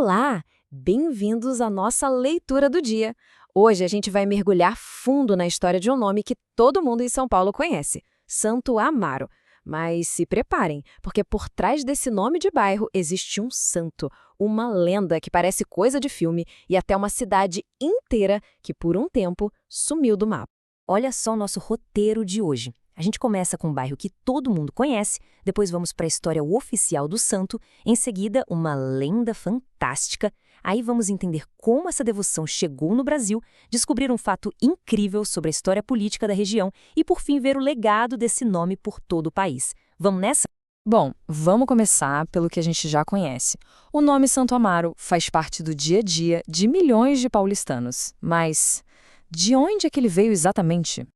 Olá, bem-vindos à nossa leitura do dia. Hoje a gente vai mergulhar fundo na história de um nome que todo mundo em São Paulo conhece, Santo Amaro. Mas se preparem, porque por trás desse nome de bairro existe um santo, uma lenda que parece coisa de filme e até uma cidade inteira que por um tempo sumiu do mapa. Olha só o nosso roteiro de hoje. A gente começa com um bairro que todo mundo conhece, depois vamos para a história oficial do santo, em seguida uma lenda fantástica, aí vamos entender como essa devoção chegou no Brasil, descobrir um fato incrível sobre a história política da região e, por fim, ver o legado desse nome por todo o país. Vamos nessa? Bom, vamos começar pelo que a gente já conhece. O nome Santo Amaro faz parte do dia a dia de milhões de paulistanos. Mas de onde é que ele veio exatamente?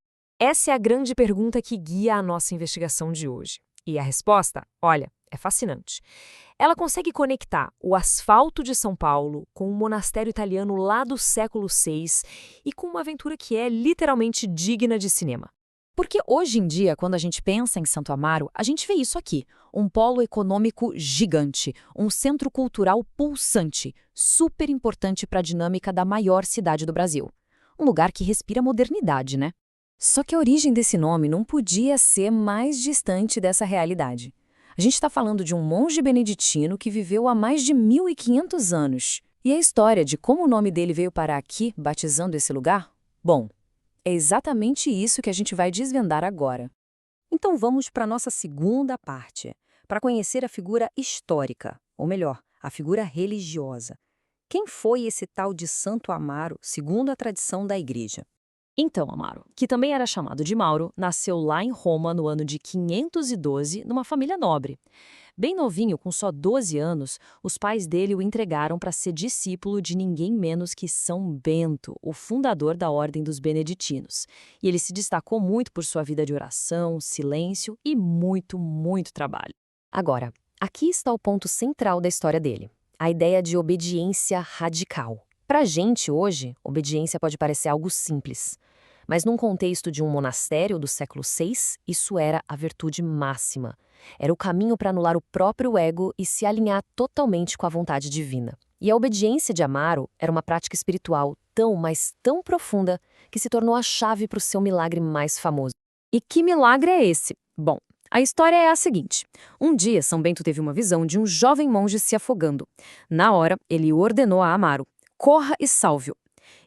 Essa é a grande pergunta que guia a nossa investigação de hoje. E a resposta, olha, é fascinante. Ela consegue conectar o asfalto de São Paulo com um monastério italiano lá do século VI e com uma aventura que é literalmente digna de cinema. Porque hoje em dia, quando a gente pensa em Santo Amaro, a gente vê isso aqui, um polo econômico gigante, um centro cultural pulsante, super importante para a dinâmica da maior cidade do Brasil. Um lugar que respira modernidade, né? Só que a origem desse nome não podia ser mais distante dessa realidade. A gente está falando de um monge beneditino que viveu há mais de 1.500 anos. E a história de como o nome dele veio parar aqui, batizando esse lugar? Bom, é exatamente isso que a gente vai desvendar agora. Então vamos para a nossa segunda parte, para conhecer a figura histórica, ou melhor, a figura religiosa. Quem foi esse tal de Santo Amaro, segundo a tradição da Igreja? Então, Amaro, que também era chamado de Mauro, nasceu lá em Roma no ano de 512, numa família nobre. Bem novinho, com só 12 anos, os pais dele o entregaram para ser discípulo de ninguém menos que São Bento, o fundador da Ordem dos Beneditinos. E ele se destacou muito por sua vida de oração, silêncio e muito, muito trabalho. Agora, aqui está o ponto central da história dele, a ideia de obediência radical. Para a gente, hoje, obediência pode parecer algo simples. Mas num contexto de um monastério do século VI, isso era a virtude máxima. Era o caminho para anular o próprio ego e se alinhar totalmente com a vontade divina. E a obediência de Amaro era uma prática espiritual tão, mas tão profunda, que se tornou a chave para o seu milagre mais famoso. E que milagre é esse? Bom, a história é a seguinte. Um dia, São Bento teve uma visão de um jovem monge se afogando. Na hora, ele ordenou a Amaro: corra e salve-o.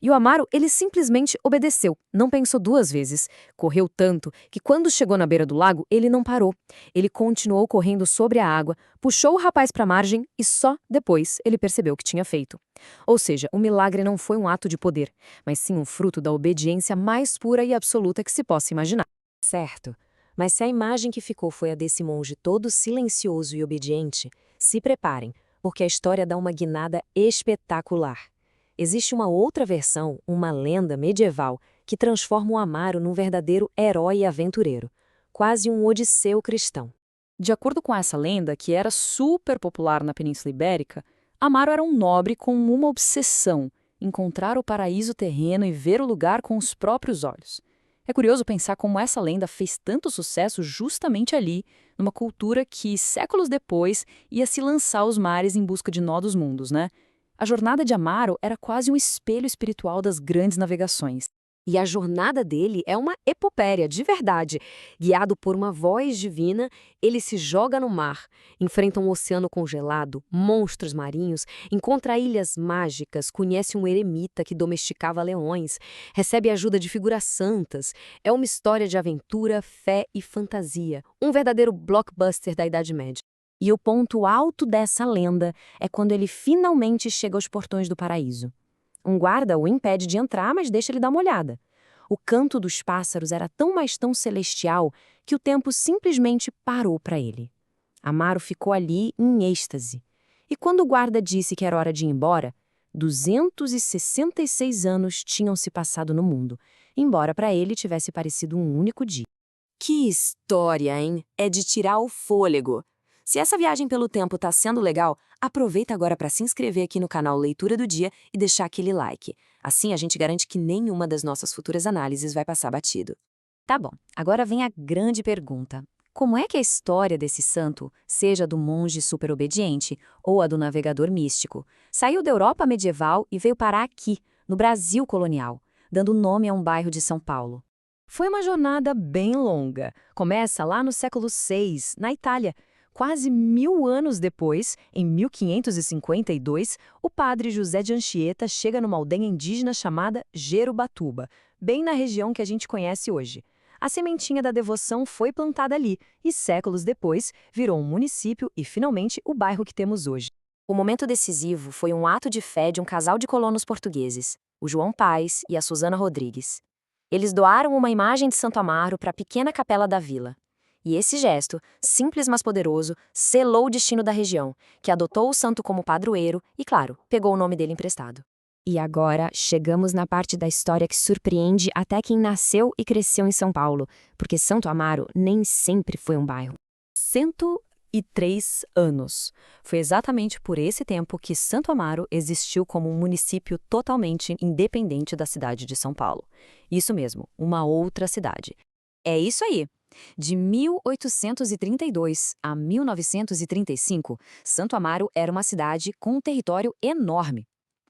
E o Amaro, ele simplesmente obedeceu, não pensou duas vezes. Correu tanto que quando chegou na beira do lago, ele não parou. Ele continuou correndo sobre a água, puxou o rapaz para a margem e só depois ele percebeu o que tinha feito. Ou seja, o milagre não foi um ato de poder, mas sim um fruto da obediência mais pura e absoluta que se possa imaginar. Certo, mas se a imagem que ficou foi a desse monge todo silencioso e obediente, se preparem, porque a história dá uma guinada espetacular. Existe uma outra versão, uma lenda medieval, que transforma o Amaro num verdadeiro herói e aventureiro, quase um odisseu cristão. De acordo com essa lenda, que era super popular na Península Ibérica, Amaro era um nobre com uma obsessão: encontrar o paraíso terreno e ver o lugar com os próprios olhos. É curioso pensar como essa lenda fez tanto sucesso justamente ali, numa cultura que, séculos depois, ia se lançar aos mares em busca de nó dos mundos, né? A jornada de Amaro era quase um espelho espiritual das grandes navegações. E a jornada dele é uma epopéia, de verdade. Guiado por uma voz divina, ele se joga no mar, enfrenta um oceano congelado, monstros marinhos, encontra ilhas mágicas, conhece um eremita que domesticava leões, recebe ajuda de figuras santas. É uma história de aventura, fé e fantasia. Um verdadeiro blockbuster da Idade Média. E o ponto alto dessa lenda é quando ele finalmente chega aos portões do paraíso. Um guarda o impede de entrar, mas deixa ele dar uma olhada. O canto dos pássaros era tão, mas tão celestial que o tempo simplesmente parou para ele. Amaro ficou ali em êxtase. E quando o guarda disse que era hora de ir embora, 266 anos tinham se passado no mundo, embora para ele tivesse parecido um único dia. Que história, hein? É de tirar o fôlego. Se essa viagem pelo tempo está sendo legal, aproveita agora para se inscrever aqui no canal Leitura do Dia e deixar aquele like. Assim a gente garante que nenhuma das nossas futuras análises vai passar batido. Tá bom, agora vem a grande pergunta. Como é que a história desse santo, seja a do monge superobediente ou a do navegador místico, saiu da Europa medieval e veio parar aqui, no Brasil colonial, dando nome a um bairro de São Paulo? Foi uma jornada bem longa. Começa lá no século VI, na Itália. Quase 1000 anos depois, em 1552, o padre José de Anchieta chega numa aldeia indígena chamada Jerubatuba, bem na região que a gente conhece hoje. A sementinha da devoção foi plantada ali e, séculos depois, virou um município e, finalmente, o bairro que temos hoje. O momento decisivo foi um ato de fé de um casal de colonos portugueses, o João Paes e a Susana Rodrigues. Eles doaram uma imagem de Santo Amaro para a pequena capela da vila. E esse gesto, simples mas poderoso, selou o destino da região, que adotou o santo como padroeiro e, claro, pegou o nome dele emprestado. E agora chegamos na parte da história que surpreende até quem nasceu e cresceu em São Paulo, porque Santo Amaro nem sempre foi um bairro. 103 anos. Foi exatamente por esse tempo que Santo Amaro existiu como um município totalmente independente da cidade de São Paulo. Isso mesmo, uma outra cidade. É isso aí! De 1832 a 1935, Santo Amaro era uma cidade com um território enorme.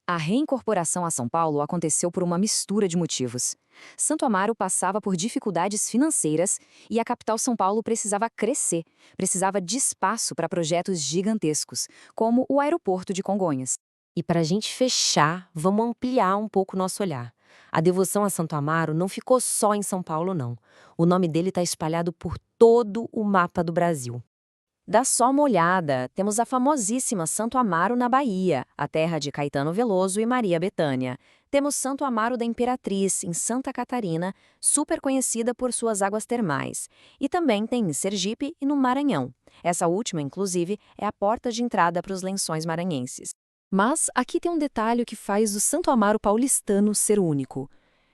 A reincorporação a São Paulo aconteceu por uma mistura de motivos. Santo Amaro passava por dificuldades financeiras e a capital São Paulo precisava crescer, precisava de espaço para projetos gigantescos, como o aeroporto de Congonhas. E para a gente fechar, vamos ampliar um pouco o nosso olhar. A devoção a Santo Amaro não ficou só em São Paulo, não. O nome dele está espalhado por todo o mapa do Brasil. Dá só uma olhada, temos a famosíssima Santo Amaro na Bahia, a terra de Caetano Veloso e Maria Bethânia. Temos Santo Amaro da Imperatriz, em Santa Catarina, super conhecida por suas águas termais. E também tem em Sergipe e no Maranhão. Essa última, inclusive, é a porta de entrada para os Lençóis Maranhenses. Mas aqui tem um detalhe que faz o Santo Amaro paulistano ser único.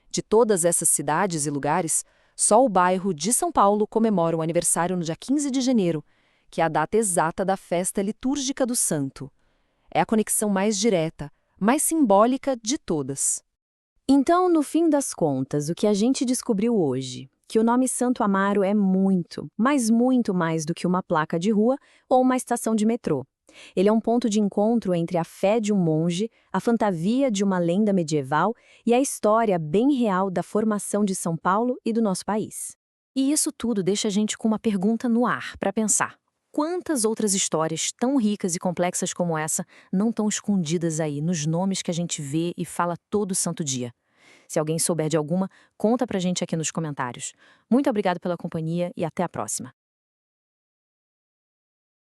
De todas essas cidades e lugares, só o bairro de São Paulo comemora o aniversário no dia 15 de janeiro, que é a data exata da festa litúrgica do santo. É a conexão mais direta, mais simbólica de todas. Então, no fim das contas, o que a gente descobriu hoje? Que o nome Santo Amaro é muito, mas muito mais do que uma placa de rua ou uma estação de metrô. Ele é um ponto de encontro entre a fé de um monge, a fantasia de uma lenda medieval e a história bem real da formação de São Paulo e do nosso país. E isso tudo deixa a gente com uma pergunta no ar para pensar. Quantas outras histórias tão ricas e complexas como essa não estão escondidas aí nos nomes que a gente vê e fala todo santo dia? Se alguém souber de alguma, conta pra gente aqui nos comentários. Muito obrigado pela companhia e até a próxima.